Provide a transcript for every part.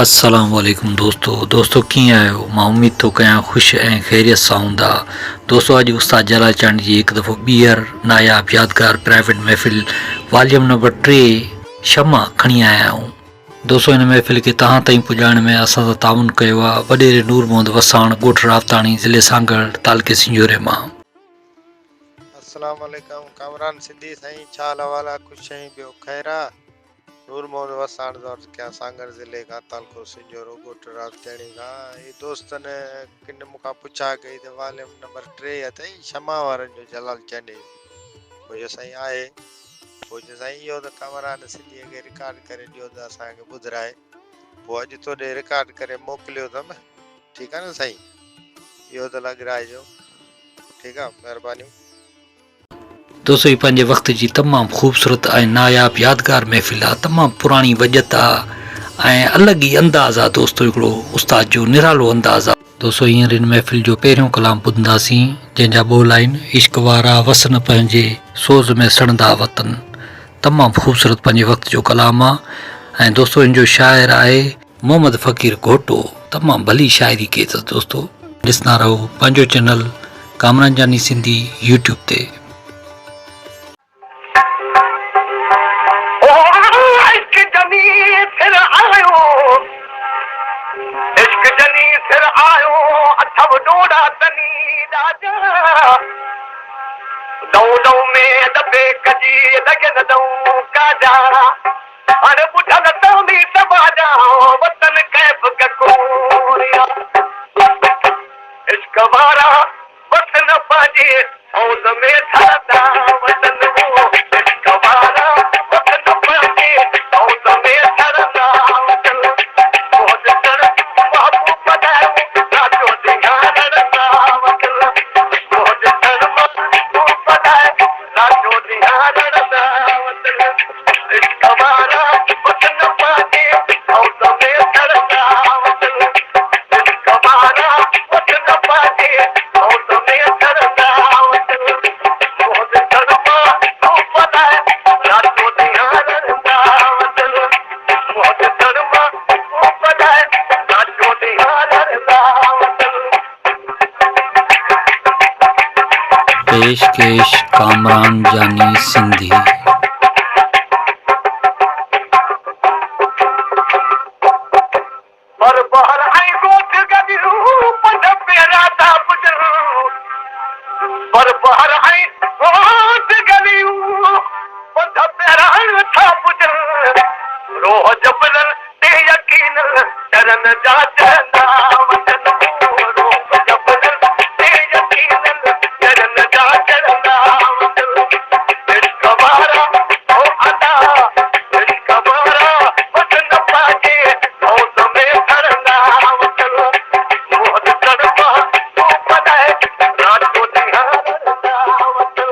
अस्सलाम वालेकुम दोस्तों कीअं आहियो। मां उम्मीद थो कयां ख़ुशि ऐं ख़ैरियत सां हूंदा। दोस्तों अॼु उस्ताद जलाल चांद जी हिकु दफ़ो ॿीहर नायाब यादगार प्राइवेट महफ़िल वॉल्यूम नंबर 3 शमा खणी आया आहियूं। दोस्तों इन महफ़िल खे तव्हां ताईं पुॼाइण में असां सां ताउन कयो आहे वॾेरे नूर मोहम्मद वसाण ॻोठ रावताणी ज़िले सांगड़ तालुके सिंजोरे मां। अस्सलाम वालेकुम कामरान सिद्धी साईं छा हाल अहवाल आहे? ख़ुशि आहीं? ॿियो ख़ैरु आहे? नूर मोहम्मद वसाण दौर क्या सांगड़ ज़िले खां तालुको सिंजोरो ॻोठ रावताणी खां। ही दोस्तनि किन मूंखां पुछा कई त वॉल्यूम नंबर 3 अथई शमा वारनि जो जलाल चांडे मुंहिंजो साईं आहे। पोइ जो साईं इहो त कामरान सिद्धीअ खे रिकॉर्ड करे ॾियो त असांखे ॿुधाए। पोइ अॼु तोॾे रिकॉर्ड करे मोकिलियो अथमि। ठीकु आहे न साईं? इहो त लॻाइजो। ठीकु आहे, महिरबानी। दोस्तों ही पंहिंजे वक़्त जी तमामु ख़ूबसूरत ऐं नायाब यादगार महफ़िल आहे। तमामु पुराणी वजत आहे ऐं अलॻि ई अंदाज़ आहे। दोस्तों हिकिड़ो उस्ताद जो निरालो अंदाज़ आहे। दोस्तों हींअर हिन महफ़िल जो पहिरियों कलाम ॿुधंदासीं जंहिंजा ॿोल आहिनि इश्क वारा वसन पंहिंजे सोज़ में सड़ंदा वतन। तमामु ख़ूबसूरत पंहिंजे वक़्त जो कलाम आहे। ऐं दोस्तों हिन जो शाइर आहे मोहम्मद फ़कीर घोटो। तमामु भली शाइरी कई अथसि। दोस्तों ॾिसंदा रहो पंहिंजो चैनल कामरान जानी सिंधी यूट्यूब ते। इश्क जनी फिर आयो अथव डोड़ा तनी राजा दौ दौ में दबे कजी लगन दौ काजा अरे बुझल तौनी समाजा वतन कैफ ककोरिया इश्क वारा वतन पाजे सौद में थरदा वतन वो इश्क वारा वतन पाजे सौद में थरदा वतन पेशकेश कामरान जानी सिंधी। पर बहर आई गोठ गदिरू पंध पेरा था पुजरू पर बहर आई गोठ गदिरू पंध पेरा था पुजरू रोह जबरन ते यकीन करन जा चंदा वतन रोह जबरन ते यकीन करन जा चंदा वतन इश्क वारा ओ अदा इश्क वारा वतन पाजे सौद में थरदा वतन मोहत करवा तो पदाए रातो दिहारदा वतन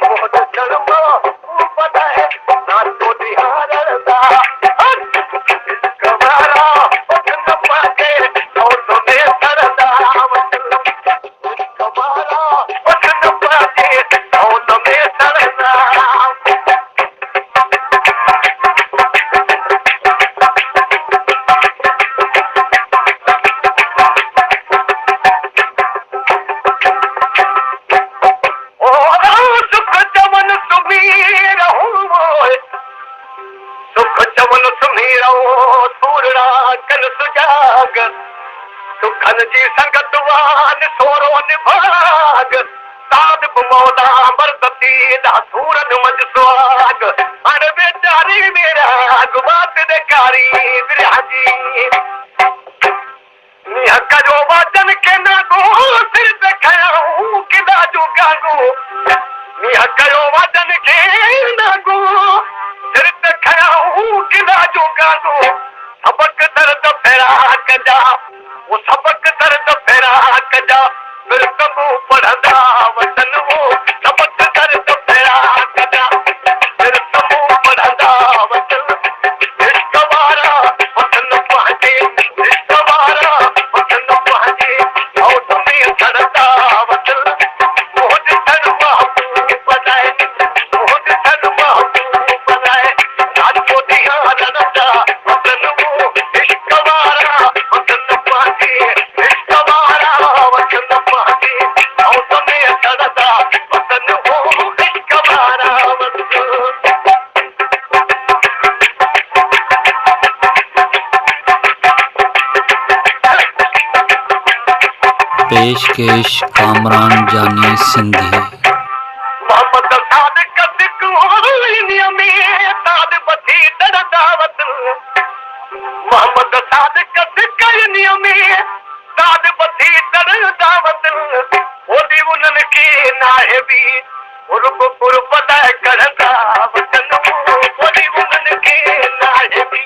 मोहत करवा तो पदाए रातो दिहारदा इश्क वारा वतन पाजे सौद में थरदा वतन इश्क वारा वतन पाजे सौद में थरदा सुख चवन सुमीर सुख चवन सुमीर सूरड़ा कन सुजाग सुखन जी संगत वान सोरो निभाग साध मौला मरदती दा सूरन मज सुहाग अरे बेचारी मेरा गुबात दे कारी बिरहाजी निह कजो वाजन के नागो सिर पे खयाऊं किदा जो गागो निह कयो वाजन के नागो सिर पे खयाऊं किदा जो गागो सबक दर्द फेरा कजा वो सबक दर्द फेरा कजा फिर कबू पढ़ंदा वतन वो सबक दर्द फेरा कजा फिर कबू पढ़ंदा वतन इश्क वारा वतन पाजे इश्क वारा वतन पाजे सौद में थरदा वतन मोहज थर महबूब बनाए मोहज थर महबूब बनाए राजो दिया रदा वतन वो इश्क पेशकेश कामरान जानी सिंधी। मोहम्मद सादिक सिकुनिया में ताद बथी दरदावत मोहम्मद सादिक सिकुनिया में ताद बथी दरदावत ओदी उनन की नाहिबी उर्ब पता करदा वतन ओदी उनन की नाहिबी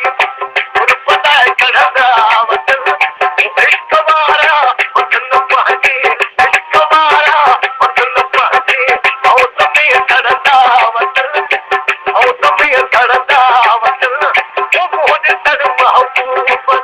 उर्ब पता करदा वतन इश्कवारा वतन पहने इश्कवारा वतन पहने औ तुम्हें करदा वतन औ तुम्हें करदा वतन ओ मोहन तर महबूब